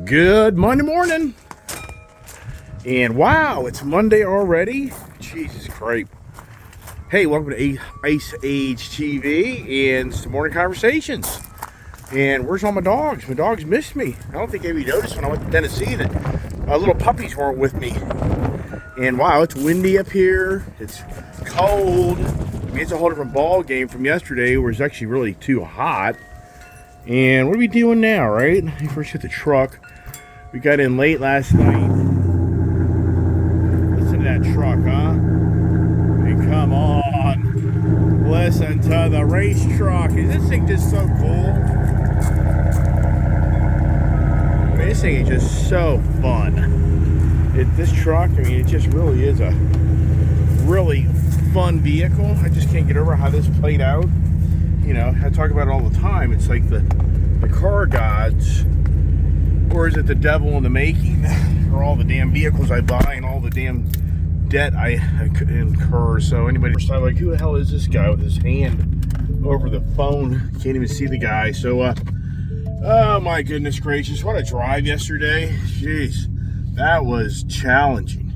Good Monday morning. And wow, it's Monday already. Jesus Christ. Hey, welcome to Ice Age TV and some morning conversations. And where's all my dogs? My dogs missed me. I don't think anybody noticed when I went to Tennessee that little puppies weren't with me. And wow, it's windy up here. It's cold. I mean, it's a whole different ball game from yesterday where it's actually really too hot. And what are we doing now, right? Let me first hit the truck. We got in late last night. Listen to that truck, huh? Hey, come on. Listen to the race truck. Is this thing just so cool? I mean, this thing is just so fun. This truck, I mean, it just really is a really fun vehicle. I just can't get over how this played out. You know, I talk about it all the time. It's like the car gods, or is it the devil in the making, or all the damn vehicles I buy and all the damn debt I incur. So anybody's like, who the hell is this guy with his hand over the phone? Can't even see the guy. So, oh my goodness gracious, what a drive yesterday. Jeez, that was challenging.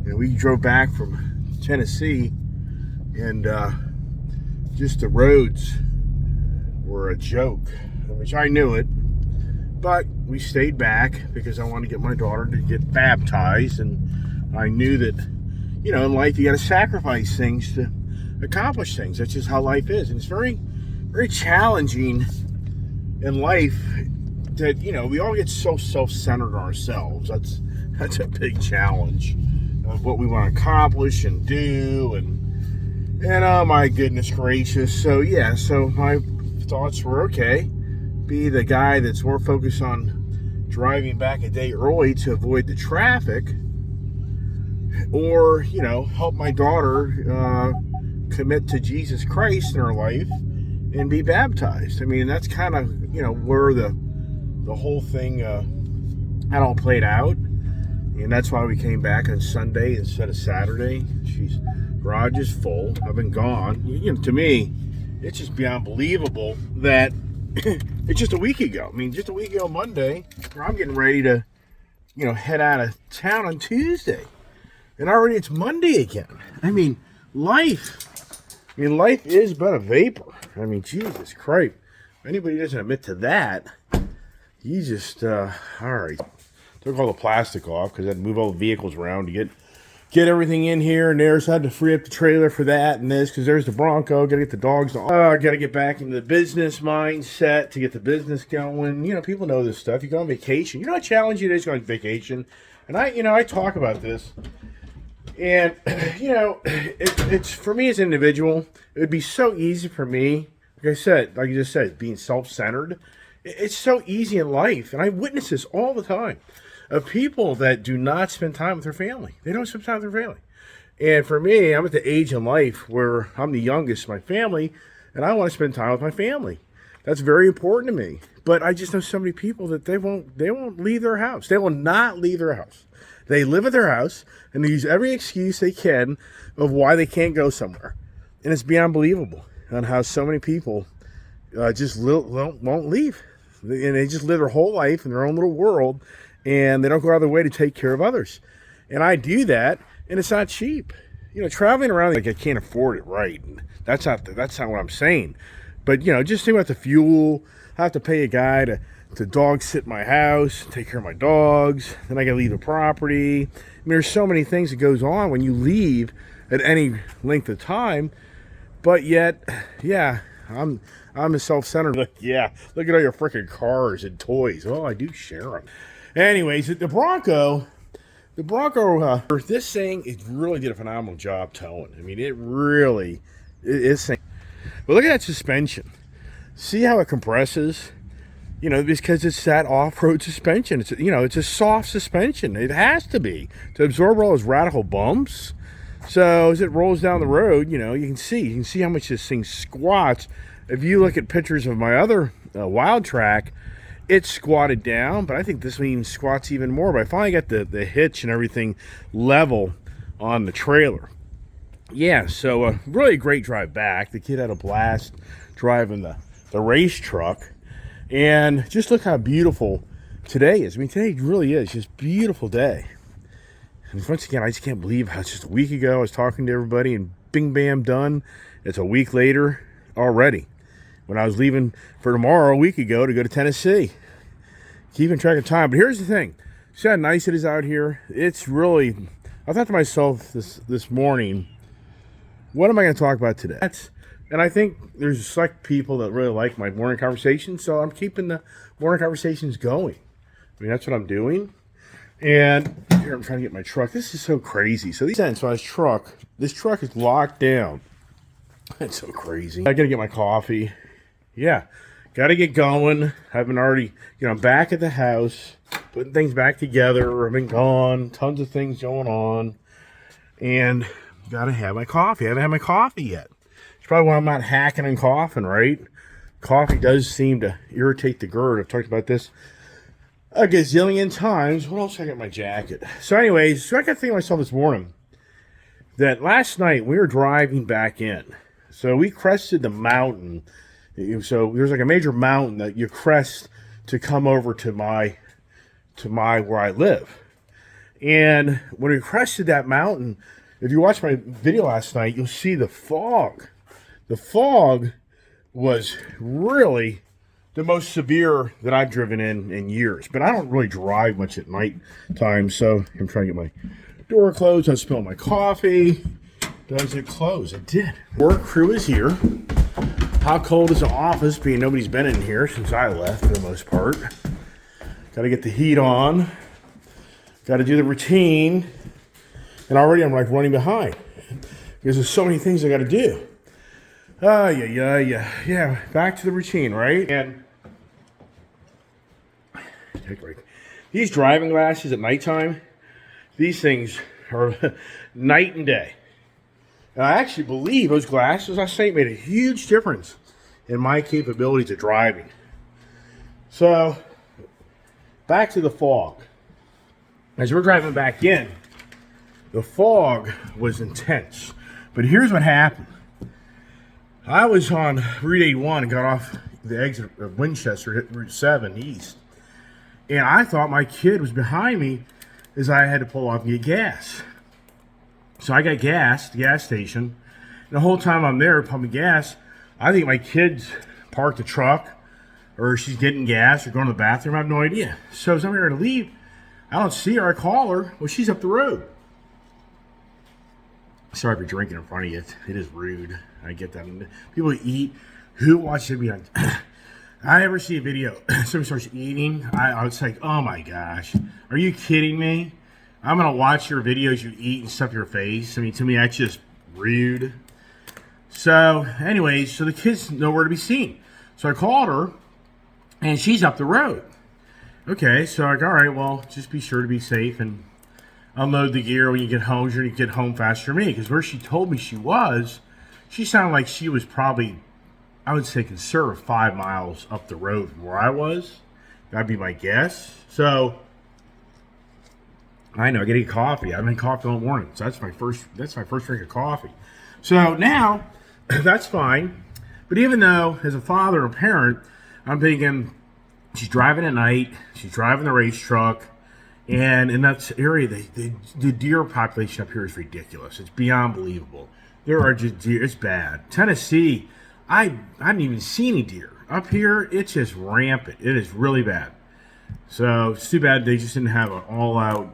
And we drove back from Tennessee, and just the roads were a joke, which I knew it, but we stayed back because I wanted to get my daughter to get baptized, and I knew that, you know, in life you got to sacrifice things to accomplish things. That's just how life is, and it's very, very challenging in life that, you know, we all get so self-centered ourselves. That's a big challenge of what we want to accomplish and do, and oh my goodness gracious. So yeah, so my thoughts were, okay, be the guy that's more focused on driving back a day early to avoid the traffic, or, you know, help my daughter commit to Jesus Christ in her life and be baptized. I mean, that's kind of, you know, where the whole thing had all played out. And that's why we came back on Sunday instead of Saturday. Garage is full. I've been gone. You know, to me, it's just beyond believable that it's just a week ago. I mean, just a week ago Monday, I'm getting ready to, you know, head out of town on Tuesday. And already it's Monday again. I mean, life is but a vapor. I mean, Jesus Christ. If anybody doesn't admit to that, you just, all right. Took all the plastic off because I had to move all the vehicles around to get everything in here and there. So I had to free up the trailer for that and this, because there's the Bronco. Got to get the dogs. I got to get back into the business mindset to get the business going. You know, people know this stuff. You go on vacation. You know how challenging it is going on vacation. And I talk about this. And, you know, it's for me as an individual, it would be so easy for me, like you just said, being self-centered. It's so easy in life. And I witness this all the time, of people that do not spend time with their family. They don't spend time with their family. And for me, I'm at the age in life where I'm the youngest in my family, and I want to spend time with my family. That's very important to me. But I just know so many people that they won't leave their house. They will not leave their house. They live at their house, and they use every excuse they can of why they can't go somewhere. And it's beyond believable on how so many people just won't leave. And they just live their whole life in their own little world, and they don't go out of their way to take care of others. And I do that, and it's not cheap. You know, traveling around, like, I can't afford it, right? That's not what I'm saying. But, you know, just think about the fuel. I have to pay a guy to dog sit my house, take care of my dogs. Then I got to leave the property. I mean, there's so many things that goes on when you leave at any length of time. But yet, yeah, I'm a self-centered. Look, yeah, look at all your freaking cars and toys. Oh, I do share them. Anyways, the Bronco, this thing, it really did a phenomenal job towing. I mean, it really is. But look at that suspension. See how it compresses? You know, because it's that off-road suspension. It's, you know, it's a soft suspension. It has to be to absorb all those radical bumps. So as it rolls down the road, you know, you can see how much this thing squats. If you look at pictures of my other Wild Track, it's squatted down, but I think this one even squats even more. But I finally got the hitch and everything level on the trailer. Yeah, so really a great drive back. The kid had a blast driving the race truck. And just look how beautiful today is. I mean, today really is just a beautiful day. And once again, I just can't believe how it's just a week ago I was talking to everybody and bing, bam, done. It's a week later already. When I was leaving for tomorrow a week ago to go to Tennessee. Keeping track of time. But here's the thing. See how nice it is out here? It's really... I thought to myself this morning, what am I going to talk about today? And I think there's select people that really like my morning conversations, so I'm keeping the morning conversations going. I mean, that's what I'm doing. And here I'm trying to get my truck. This is so crazy. So this truck is locked down. It's so crazy. I got to get my coffee. Yeah, got to get going. I've been already, I'm back at the house, putting things back together. I've been gone, tons of things going on. And got to have my coffee. I haven't had my coffee yet. It's probably why I'm not hacking and coughing, right? Coffee does seem to irritate the GERD. I've talked about this a gazillion times. What else? I got my jacket. So anyways, I got to think to myself this morning that last night we were driving back in. So we crested the mountain. So there's like a major mountain that you crest to come over to my where I live. And when we crested that mountain, if you watch my video last night, you'll see the fog. The fog was really the most severe that I've driven in years. But I don't really drive much at night time, so I'm trying to get my door closed. I spilled my coffee. Does it close? It did. Work crew is here. How cold is the office, being nobody's been in here since I left for the most part. Got to get the heat on. Got to do the routine. And already I'm like running behind because there's so many things I got to do. Yeah. Back to the routine, right? And take a break. These driving glasses at nighttime, these things are night and day. And I actually believe those glasses, I say, made a huge difference in my capabilities of driving. So, back to the fog. As we're driving back in, the fog was intense. But here's what happened. I was on Route 81 and got off the exit of Winchester, hit Route 7 east. And I thought my kid was behind me as I had to pull off and get gas. So I got gas at the gas station. And the whole time I'm there pumping gas, I think my kid's parked the truck or she's getting gas or going to the bathroom. I have no idea. So as I'm ready to leave, I don't see her. I call her. Well, she's up the road. Sorry for drinking in front of you. It is rude. I get that. People eat. Who watches it? I ever see a video, somebody starts eating, I was like, oh my gosh, are you kidding me? I'm going to watch your videos you eat and stuff your face. I mean, to me, that's just rude. So, anyways, so the kid's nowhere to be seen. So I called her, and she's up the road. Okay, so I'm like, all right, well, just be sure to be safe and unload the gear when you get home. You're going to get home faster than me. Because where she told me she was, she sounded like she was probably, I would say, conservative 5 miles up the road from where I was. That'd be my guess. So, I know, I gotta get coffee. I haven't had coffee all morning. So that's my first drink of coffee. So now, that's fine. But even though, as a father or parent, I'm thinking, she's driving at night, she's driving the race truck, and in that area, the deer population up here is ridiculous. It's beyond believable. There are just deer. It's bad. Tennessee, I didn't even see any deer. Up here, it's just rampant. It is really bad. So it's too bad they just didn't have an all-out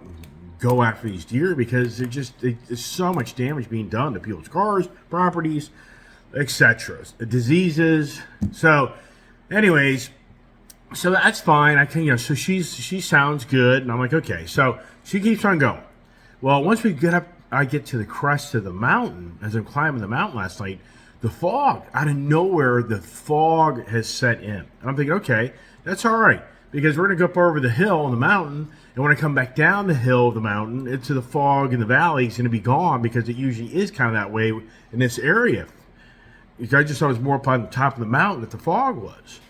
go after these deer because there's so much damage being done to people's cars, properties, etc. Diseases. So, anyways, so that's fine. I can, so she sounds good, and I'm like, okay. So she keeps on going. Well, once we get up, I get to the crest of the mountain. As I'm climbing the mountain last night, the fog, out of nowhere, the fog has set in. And I'm thinking, okay, that's all right. Because we're going to go up over the hill on the mountain, and when I come back down the hill of the mountain, into the fog in the valley, it's going to be gone because it usually is kind of that way in this area. I just thought it was more up on the top of the mountain that the fog was.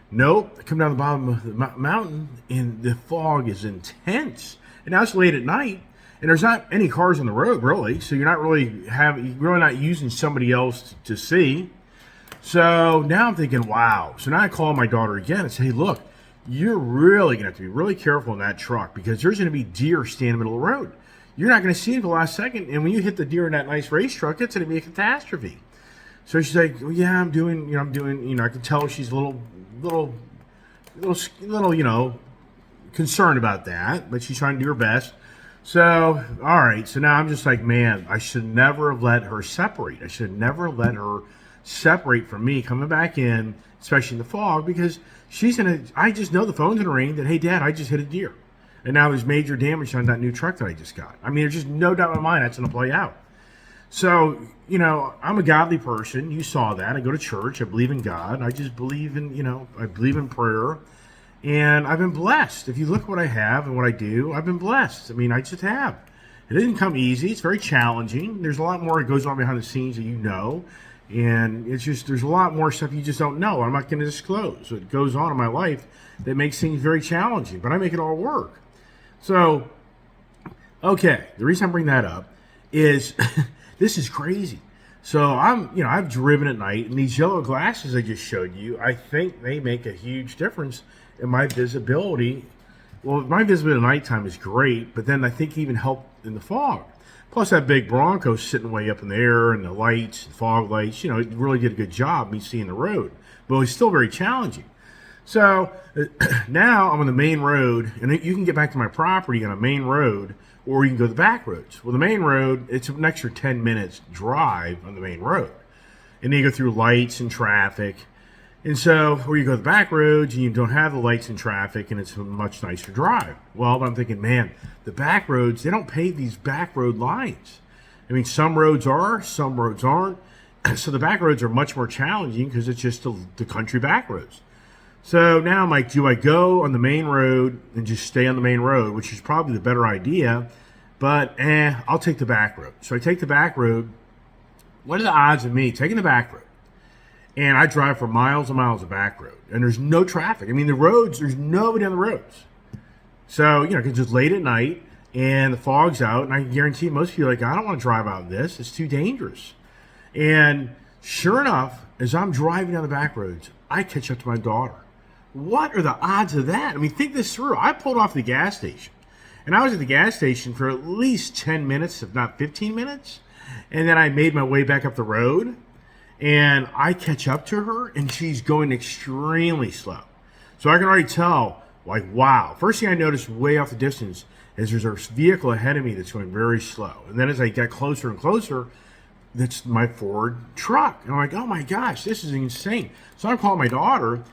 Nope, I come down the bottom of the mountain, and the fog is intense. And now it's late at night, and there's not any cars on the road, really, so you're really not using somebody else to see. So now I'm thinking, wow. So now I call my daughter again and say, hey, look, you're really going to have to be really careful in that truck because there's going to be deer standing in the middle of the road. You're not going to see it until the last second. And when you hit the deer in that nice race truck, it's going to be a catastrophe. So she's like, well, yeah, I'm doing, I can tell she's a little, concerned about that, but she's trying to do her best. So, all right. So now I'm just like, man, I should never have let her separate. I should never let her separate from me coming back in, especially in the fog, because I just know the phone's going to ring that, hey, Dad, I just hit a deer. And now there's major damage on that new truck that I just got. I mean, there's just no doubt in my mind that's going to play out. So, I'm a godly person. You saw that. I go to church. I believe in God. I just believe in, I believe in prayer. And I've been blessed. If you look at what I have and what I do, I've been blessed. I mean, I just have. It didn't come easy. It's very challenging. There's a lot more that goes on behind the scenes that you know. And it's just, there's a lot more stuff you just don't know. I'm not going to disclose. So it goes on in my life that makes things very challenging. But I make it all work. So, okay. The reason I bring that up is this is crazy. So I've driven at night, and these yellow glasses I just showed you, I think they make a huge difference in my visibility. Well, my visibility at nighttime is great, but then I think even help in the fog. Plus that big Bronco sitting way up in the air and the lights, the fog lights, it really did a good job me seeing the road, but it was still very challenging. So now I'm on the main road, and you can get back to my property on a main road, or you can go the back roads. Well, the main road, it's an extra 10 minutes drive on the main road. And then you go through lights and traffic. And so, or you go the back roads and you don't have the lights and traffic, and it's a much nicer drive. Well, I'm thinking, man, the back roads, they don't pave these back road lines. I mean, some roads are, some roads aren't. So the back roads are much more challenging because it's just the country back roads. So now I'm like, do I go on the main road and just stay on the main road, which is probably the better idea, but I'll take the back road. So I take the back road. What are the odds of me taking the back road? And I drive for miles and miles of back road, and there's no traffic. I mean, the roads, there's nobody on the roads. So, it's just late at night, and the fog's out, and I can guarantee most people are like, I don't want to drive out in this. It's too dangerous. And sure enough, as I'm driving down the back roads, I catch up to my daughter. What are the odds of that? I mean, think this through. I pulled off the gas station, and I was at the gas station for at least 10 minutes, if not 15 minutes, and then I made my way back up the road. And I catch up to her, and she's going extremely slow. So I can already tell, like, wow. First thing I noticed way off the distance is there's a vehicle ahead of me that's going very slow. And then as I get closer and closer, that's my Ford truck. And I'm like, oh my gosh, this is insane. So I'm calling my daughter,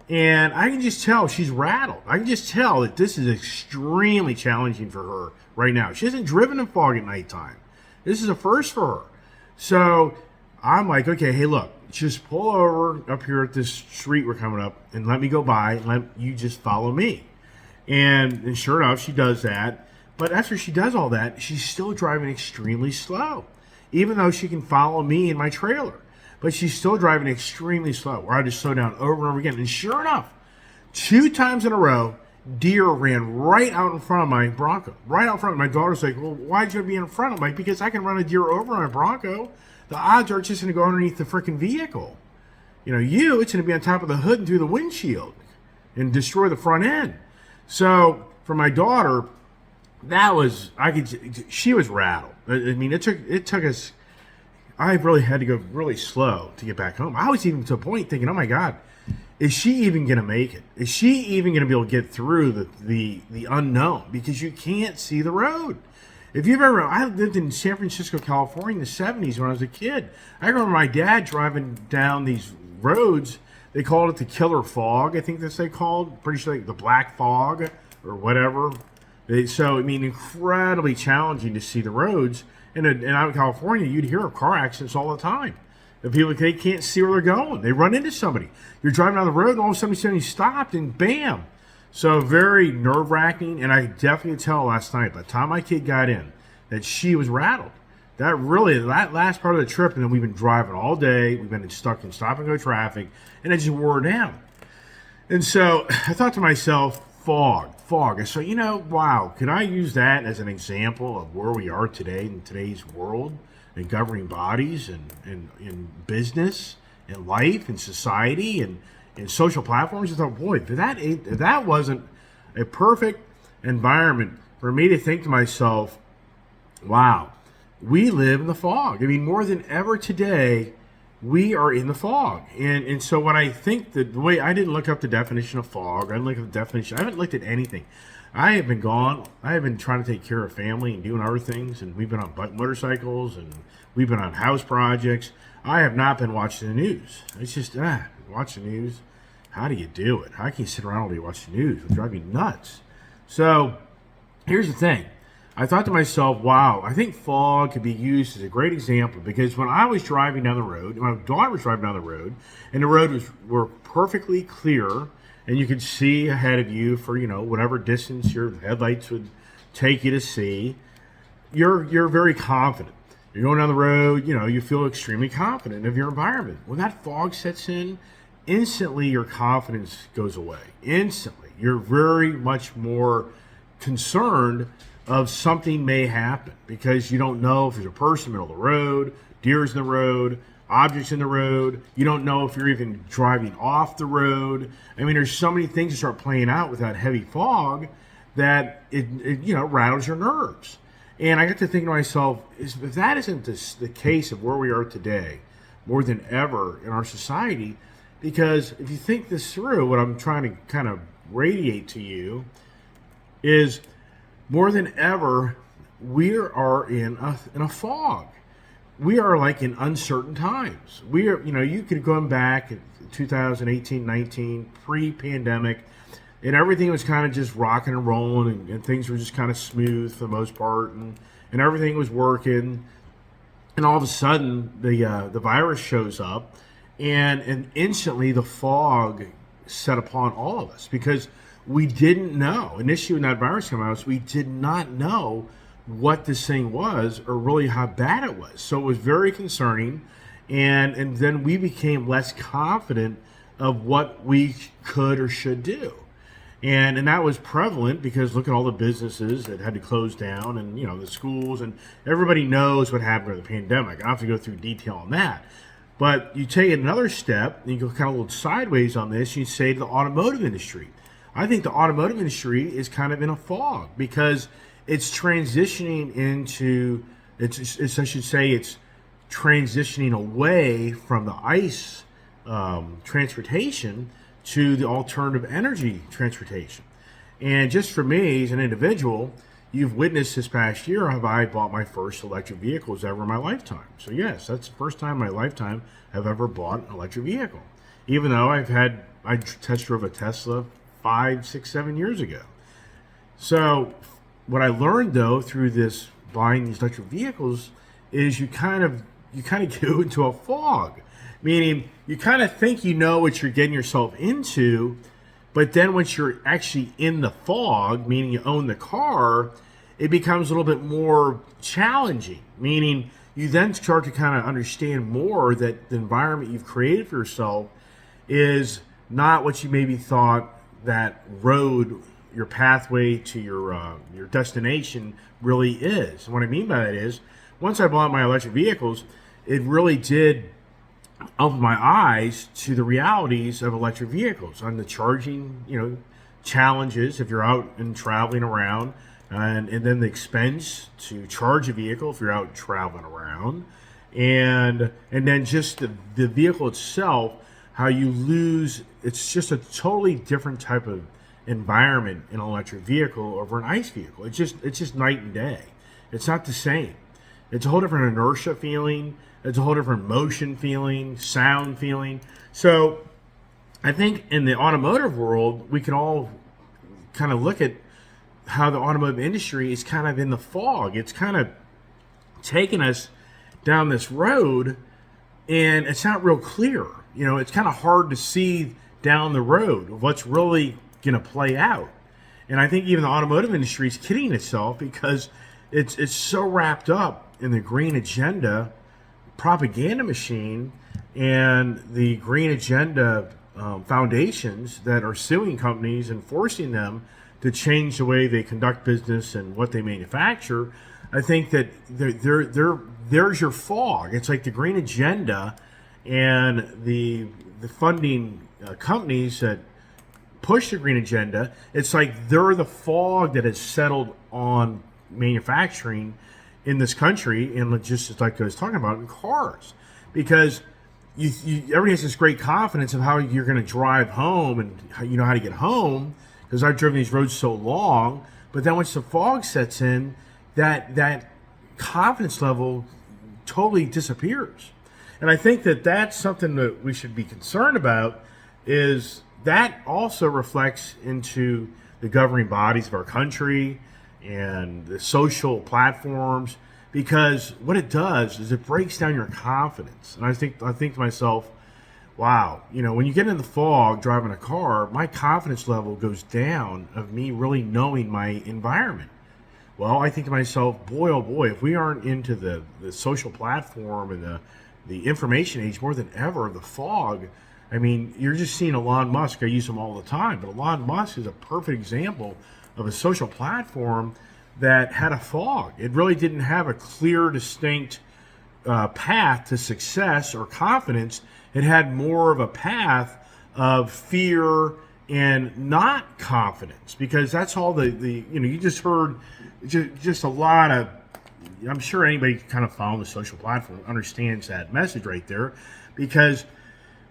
and I can just tell she's rattled. I can just tell that this is extremely challenging for her right now. She hasn't driven in fog at nighttime. This is a first for her. So I'm like, okay, hey, look, just pull over up here at this street we're coming up and let me go by and let you just follow me. And sure enough, she does that. But after she does all that, she's still driving extremely slow, even though she can follow me in my trailer. But she's still driving extremely slow, where I just slow down over and over again. And sure enough, 2 times in a row, deer ran right out in front of my Bronco. Right out front. My daughter's like, well, why'd you be in front? I'm like, because I can run a deer over my Bronco. The odds are it's just going to go underneath the freaking vehicle. It's going to be on top of the hood and through the windshield and destroy the front end. So for my daughter, she was rattled. I mean, it took us, I really had to go really slow to get back home. I was even to a point thinking, oh my God, is she even going to make it? Is she even going to be able to get through the unknown? Because you can't see the road. I lived in San Francisco, California in the 70s when I was a kid. I remember my dad driving down these roads. They called it the killer fog, I think that's what they called. Pretty sure like the black fog or whatever. Incredibly challenging to see the roads. And out in California, you'd hear of car accidents all the time. The people, they can't see where they're going. They run into somebody. You're driving down the road, and all of a sudden somebody stopped, and bam. So very nerve-wracking, and I definitely tell last night, by the time my kid got in, that she was rattled. That last part of the trip, and then we've been driving all day. We've been stuck in stop-and-go traffic, and it just wore her down. And so I thought to myself, fog. I said, wow, could I use that as an example of where we are today in today's world and governing bodies and in business and life and society and and social platforms. I thought, boy, if that wasn't a perfect environment for me to think to myself, wow, we live in the fog. I mean, more than ever today, we are in the fog. And so when I think that the way I didn't look up the definition of fog, I didn't look at the definition, I haven't looked at anything. I have been gone. I have been trying to take care of family and doing other things, and we've been on motorcycles, and we've been on house projects. I have not been watching the news. It's just, watch the news. How do you do it? How can you sit around all day watching the news? It would drive me nuts. So here's the thing. I thought to myself, wow, I think fog could be used as a great example, because when I was driving down the road, my daughter was driving down the road, and the road were perfectly clear, and you could see ahead of you for, whatever distance your headlights would take you to see. You're very confident. You're going down the road, you feel extremely confident of your environment. When that fog sets in, instantly your confidence goes away. Instantly. You're very much more concerned of something may happen, because you don't know if there's a person in the middle of the road, deers in the road, objects in the road. You don't know if you're even driving off the road. I mean, there's so many things that start playing out with that heavy fog that it rattles your nerves. And I got to think to myself, if that isn't the case of where we are today, more than ever in our society, because if you think this through, what I'm trying to kind of radiate to you is, more than ever, we are in a fog. We are like in uncertain times. We are, you could go back in 2018, 19, pre-pandemic, and everything was kind of just rocking and rolling, and things were just kind of smooth for the most part, and everything was working. And all of a sudden, the virus shows up, and instantly the fog set upon all of us, because we didn't know. Initially, when that virus came out, we did not know what this thing was, or really how bad it was. So it was very concerning, and then we became less confident of what we could or should do. And that was prevalent, because look at all the businesses that had to close down, and the schools, and everybody knows what happened with the pandemic. I don't have to go through detail on that. But you take another step, and you go kind of a little sideways on this, you say to the automotive industry. I think the automotive industry is kind of in a fog, because it's transitioning into, it's transitioning away from the ICE transportation to the alternative energy transportation. And just for me as an individual, you've witnessed this past year, have I bought my first electric vehicles ever in my lifetime. So yes, that's the first time in my lifetime I've ever bought an electric vehicle. Even though I test drove a Tesla 5, 6, 7 years ago. So what I learned though through this buying these electric vehicles is you kind of go into a fog, meaning you kind of think you know what you're getting yourself into, but then once you're actually in the fog, meaning you own the car, it becomes a little bit more challenging, meaning you then start to kind of understand more that the environment you've created for yourself is not what you maybe thought that road, your pathway to your destination really is. And what I mean by that is, once I bought my electric vehicles, it really did open my eyes to the realities of electric vehicles, on the charging, challenges if you're out and traveling around, and then the expense to charge a vehicle if you're out traveling around, and then just the vehicle itself, how you lose. It's just a totally different type of environment in an electric vehicle over an ICE vehicle. It's just night and day. It's not the same. It's a whole different inertia feeling. It's a whole different motion feeling, sound feeling. So I think in the automotive world, we can all kind of look at how the automotive industry is kind of in the fog. It's kind of taking us down this road, and it's not real clear. It's kind of hard to see down the road of what's really going to play out. And I think even the automotive industry is kidding itself, because it's so wrapped up in the green agenda propaganda machine and the green agenda foundations that are suing companies and forcing them to change the way they conduct business and what they manufacture. I think that there's your fog. It's like the green agenda and the funding companies that push the green agenda, it's like they're the fog that has settled on manufacturing in this country, and just like I was talking about in cars, because everybody has this great confidence of how you're going to drive home and how, you know how to get home, because I've driven these roads so long. But then once the fog sets in, that confidence level totally disappears. And I think that that's something that we should be concerned about, is that also reflects into the governing bodies of our country and the social platforms, because what it does is it breaks down your confidence. And I think to myself, wow, you know, when you get in the fog driving a car, my confidence level goes down of me really knowing my environment. Well, I think to myself, boy, oh boy, if we aren't into the social platform and the information age more than ever, the fog, I mean, you're just seeing Elon Musk. I use him all the time, but Elon Musk is a perfect example of a social platform that had a fog. It really didn't have a clear, distinct path to success or confidence. It had more of a path of fear and not confidence, because that's all the you know, you just heard just a lot of, I'm sure anybody kind of following the social platform understands that message right there, because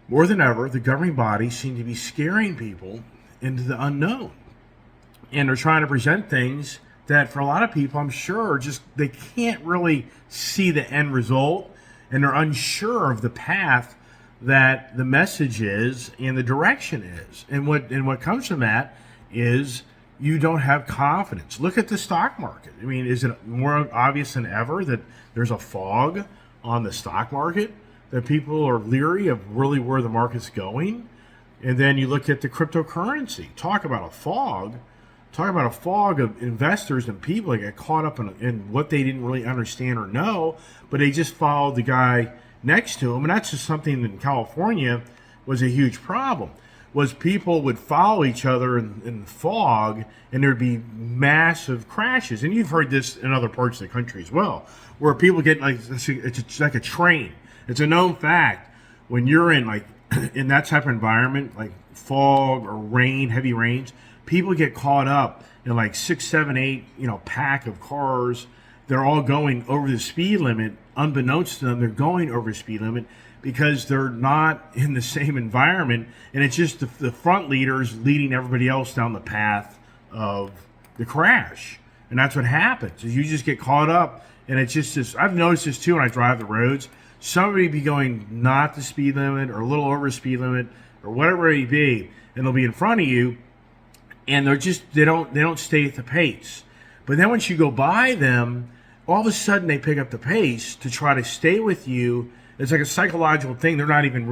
more than ever, the governing bodies seem to be scaring people into the unknown. And they're trying to present things that for a lot of people, I'm sure, just they can't really see the end result, and they're unsure of the path that the message is and the direction is. And what comes from that is you don't have confidence. Look at the stock market. I mean, is it more obvious than ever that there's a fog on the stock market, that people are leery of really where the market's going? And then you look at the cryptocurrency. Talk about a fog. Talk about a fog of investors and people that get caught up in what they didn't really understand or know, but they just followed the guy next to them. And that's just something that in California was a huge problem, was people would follow each other in the fog, and there'd be massive crashes. And you've heard this in other parts of the country as well, where people get like, it's like a train. It's a known fact when you're in like in that type of environment, like fog or rain, heavy rains, people get caught up in like 6, 7, 8, pack of cars. They're all going over the speed limit. Unbeknownst to them, they're going over the speed limit because they're not in the same environment. And it's just the front leaders leading everybody else down the path of the crash. And that's what happens, is you just get caught up. And it's just this, I've noticed this too when I drive the roads. Somebody be going not the speed limit or a little over speed limit or whatever it may be, and they'll be in front of you, and they don't stay at the pace. But then once you go by them, all of a sudden they pick up the pace to try to stay with you. It's like a psychological thing. They're not even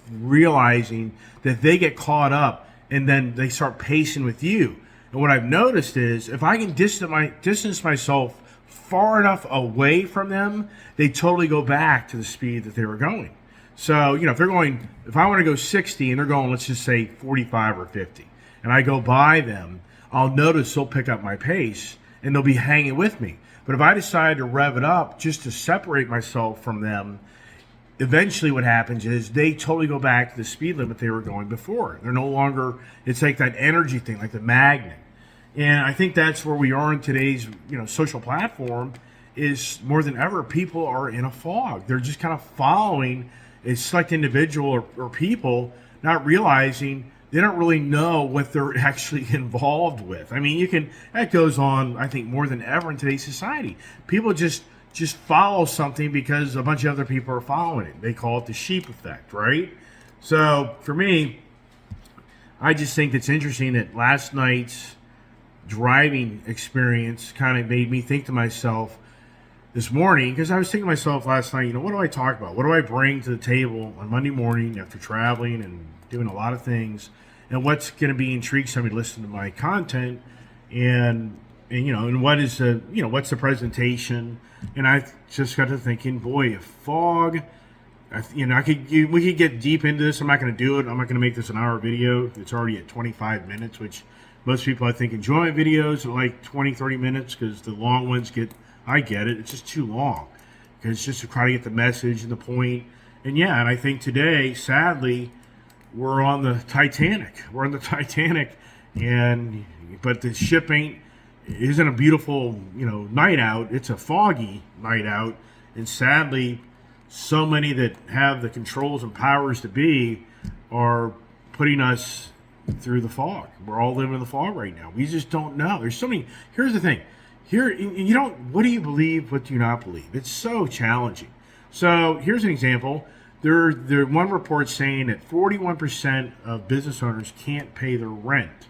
realizing that they get caught up, and then they start pacing with you. And what I've noticed is if I can distance myself far enough away from them, they totally go back to the speed that they were going. So, if I want to go 60 and they're going, let's just say 45 or 50, and I go by them, I'll notice they'll pick up my pace and they'll be hanging with me. But if I decide to rev it up just to separate myself from them, eventually what happens is they totally go back to the speed limit they were going before. They're no longer, it's like that energy thing, like the magnet. And I think that's where we are in today's, social platform, is more than ever, people are in a fog. They're just kind of following a select individual or people, not realizing they don't really know what they're actually involved with. I mean, that goes on, I think, more than ever in today's society. People just follow something because a bunch of other people are following it. They call it the sheep effect, right? So for me, I just think it's interesting that last night's driving experience kind of made me think to myself this morning, because I was thinking to myself last night, what do I talk about? What do I bring to the table on Monday morning after traveling and doing a lot of things? And what's going to be intrigued somebody to listen to my content, and what is what's the presentation? And I just got to thinking, boy, a fog. We could get deep into this. I'm not going to do it. I'm not going to make this an hour video. It's already at 25 minutes, which most people, I think, enjoy videos at like 20, 30 minutes, because the long ones I get it. It's just too long, because it's just to try to get the message and the point. And I think today, sadly, we're on the Titanic. We're on the Titanic, but the ship isn't a beautiful, night out. It's a foggy night out, and sadly, so many that have the controls and powers to be are putting us through the fog. We're all living in the fog right now. We just don't know. There's so many. Here's the thing. What do you believe? What do you not believe? It's so challenging. So here's an example. There one report saying that 41% of business owners can't pay their rent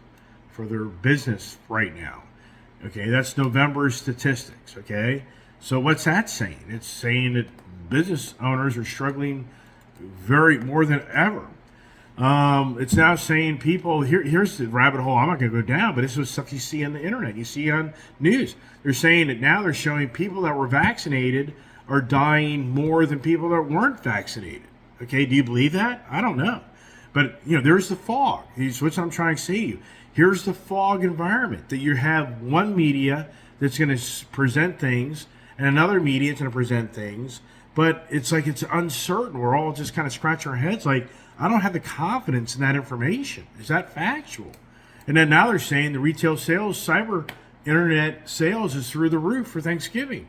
for their business right now. Okay, that's November's statistics. Okay, so what's that saying? It's saying that business owners are struggling more than ever. It's now saying people here's the rabbit hole. I'm not going to go down, but this is stuff you see on the internet, you see on news. They're saying that now they're showing people that were vaccinated are dying more than people that weren't vaccinated. Okay, do you believe that? I don't know, but there's the fog. Here's what I'm trying to say to you. Here's the fog environment that you have one media that's going to present things, and another media that's going to present things, but it's like it's uncertain. We're all just kind of scratching our heads like, I don't have the confidence in that information. Is that factual? And then now they're saying the retail sales, cyber internet sales is through the roof for Thanksgiving.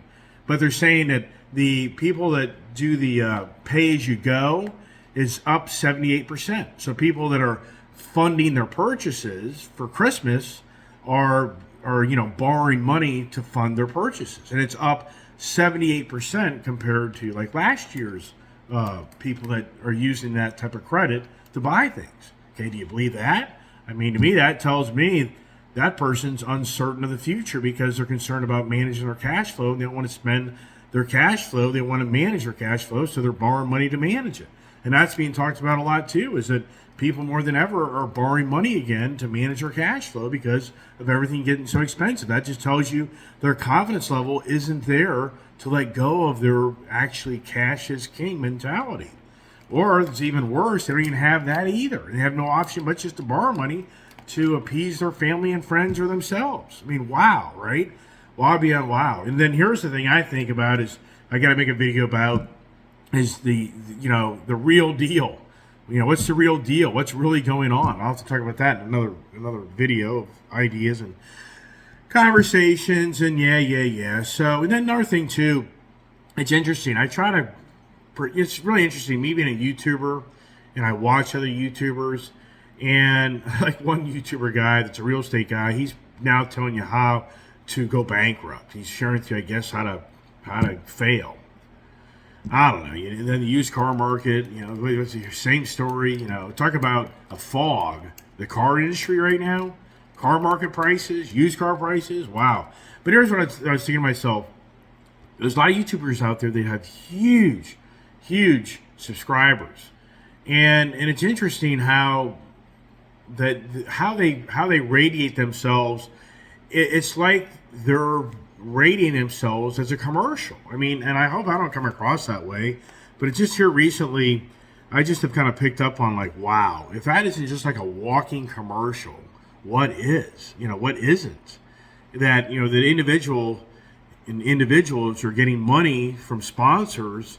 But they're saying that the people that do the pay-as-you-go is up 78%. So people that are funding their purchases for Christmas are borrowing money to fund their purchases. And it's up 78% compared to like last year's people that are using that type of credit to buy things. Okay, do you believe that? I mean, to me, that tells me that person's uncertain of the future because they're concerned about managing their cash flow and they don't want to spend their cash flow. They want to manage their cash flow, so they're borrowing money to manage it. And that's being talked about a lot too, is that people more than ever are borrowing money again to manage their cash flow because of everything getting so expensive. That just tells you their confidence level isn't there to let go of their actually cash is king mentality. Or it's even worse, they don't even have that either. They have no option but just to borrow money to appease their family and friends or themselves. I mean, wow, right? Wow beyond wow. And then here's the thing I think about is I got to make a video about is the real deal. What's the real deal? What's really going on? I'll have to talk about that in another video of ideas and conversations and yeah. So, and then another thing too, it's interesting. It's really interesting. Me being a YouTuber and I watch other YouTubers and like one YouTuber guy that's a real estate guy, he's now telling you how to go bankrupt. He's sharing with you, I guess, how to fail. I don't know. And then the used car market, it's the same story. Talk about a fog. The car industry right now, car market prices, used car prices, wow. But here's what I was thinking to myself. There's a lot of YouTubers out there that have huge subscribers. And it's interesting how they radiate themselves. It's like they're rating themselves as a commercial. I mean, and I hope I don't come across that way, but it's just here recently, I just have kind of picked up on like, wow, if that isn't just like a walking commercial, what is? What isn't? That, that individuals are getting money from sponsors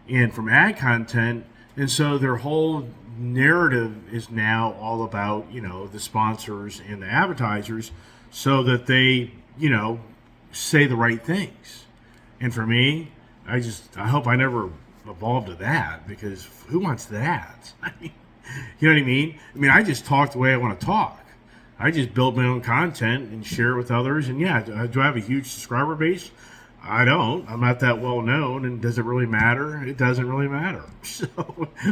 and from ad content, and so their whole narrative is now all about, the sponsors and the advertisers so that they, say the right things. And for me, I hope I never evolve to that, because who wants that? I mean, you know what I mean? I just talk the way I want to talk. I just build my own content and share it with others. And yeah, do I have a huge subscriber base? I don't. I'm not that well known. And does it really matter? It doesn't really matter. So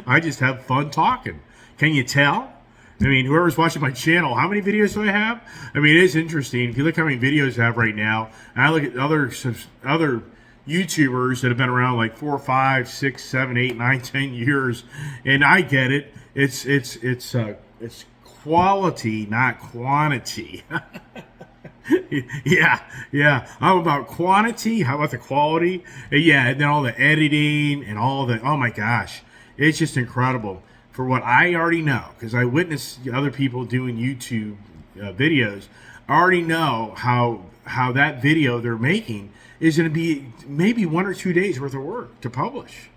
I just have fun talking. Can you tell? Whoever's watching my channel, how many videos do I have? It is interesting. If you look how many videos I have right now, and I look at other YouTubers that have been around like 4, 5, 6, 7, 8, 9, 10 years, and I get it. It's quality, not quantity. Yeah. I'm about quantity. How about the quality? Yeah, and then all the editing and all the, oh my gosh, it's just incredible. For what I already know, because I witnessed other people doing YouTube videos, I already know how that video they're making is going to be maybe 1 or 2 days worth of work to publish.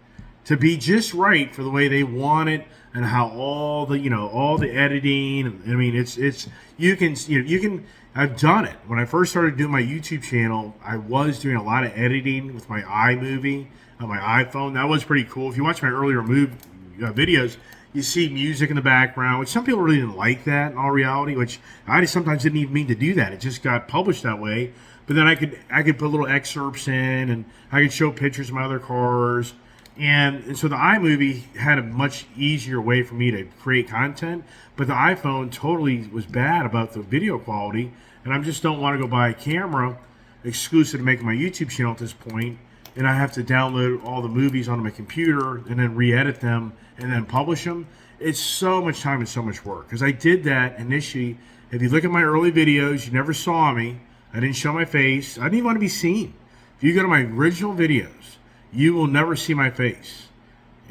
to be just right for the way they want it, and how all the editing. I mean, it's you can. I've done it. When I first started doing my YouTube channel, I was doing a lot of editing with my iMovie on my iPhone. That was pretty cool. If you watch my earlier videos, you see music in the background, which some people really didn't like that in all reality, which I just sometimes didn't even mean to do that. It just got published that way. But then I could put little excerpts in, and I could show pictures of my other cars. And so the iMovie had a much easier way for me to create content, but the iPhone totally was bad about the video quality, and I just don't want to go buy a camera exclusive to making my YouTube channel at this point, and I have to download all the movies onto my computer and then re-edit them and then publish them. It's so much time and so much work, because I did that initially. If you look at my early videos, you never saw me. I didn't show my face. I didn't even want to be seen. If you go to my original videos, you will never see my face.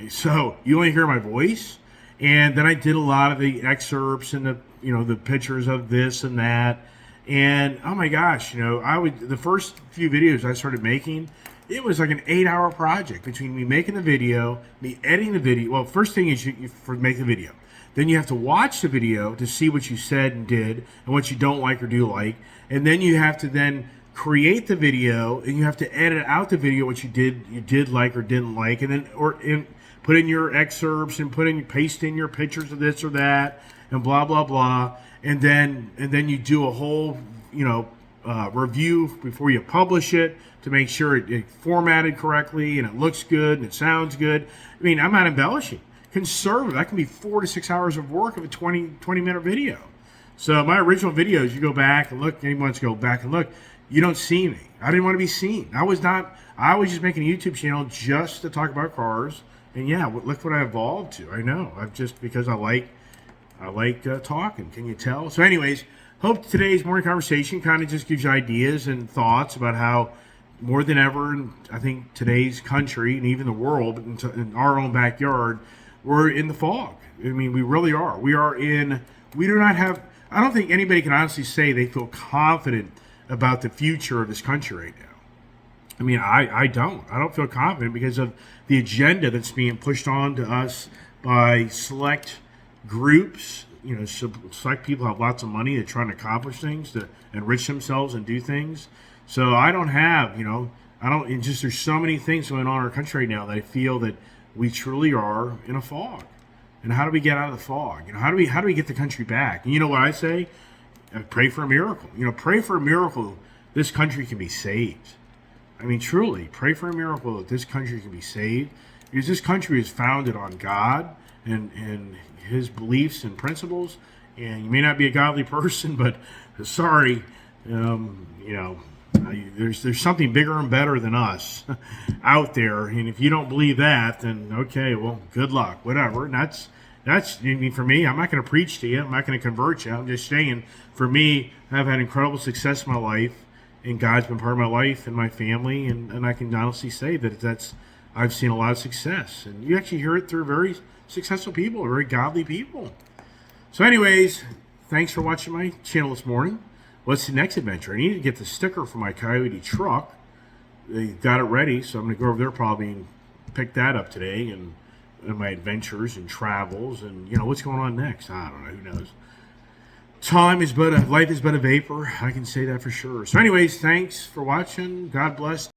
So you only hear my voice. And then I did a lot of the excerpts and the pictures of this and that. And oh my gosh, the first few videos I started making, it was like an 8-hour project between me making the video, me editing the video. Well, first thing is you make the video. Then you have to watch the video to see what you said and did and what you don't like or do like. And then you have to then create the video, and you have to edit out the video what you did like or didn't like, and then put in your excerpts and paste in your pictures of this or that and blah blah blah, and then you do a whole review before you publish it to make sure it formatted correctly and it looks good and it sounds good. I mean, I'm not embellishing. Conservative, that can be 4 to 6 hours of work of a 20-minute video. So my original videos, you go back and look, anyone wants to go back and look, you don't see me. I didn't want to be seen. I was just making a YouTube channel just to talk about cars. And yeah, look what I evolved to. I know. Because I like talking. Can you tell? So anyways, hope today's morning conversation kind of just gives you ideas and thoughts about how more than ever in, I think, today's country and even the world, in our own backyard, we're in the fog. I mean, we really are. We do not have, I don't think anybody can honestly say they feel confident about the future of this country right now. I mean, I don't feel confident because of the agenda that's being pushed on to us by select groups, select people who have lots of money that are trying to accomplish things, to enrich themselves and do things. So I don't have, there's so many things going on in our country right now that I feel that we truly are in a fog. And how do we get out of the fog? How do we get the country back? And you know what I say? Pray for a miracle. Pray for a miracle this country can be saved. I mean, truly, pray for a miracle that this country can be saved. Because this country is founded on God and his beliefs and principles. And you may not be a godly person, but sorry, there's something bigger and better than us out there. And if you don't believe that, then okay, well, good luck, whatever. And that's I mean, for me, I'm not going to preach to you. I'm not going to convert you. I'm just saying, for me, I've had incredible success in my life, and God's been part of my life and my family, and I can honestly say that I've seen a lot of success. And you actually hear it through very successful people, very godly people. So anyways, thanks for watching my channel this morning. What's the next adventure? I need to get the sticker for my Coyote truck. They got it ready, so I'm going to go over there probably and pick that up today, and my adventures and travels, and what's going on next. I don't know. Who knows? Life is but a vapor. I can say that for sure. So anyways, thanks for watching. God bless.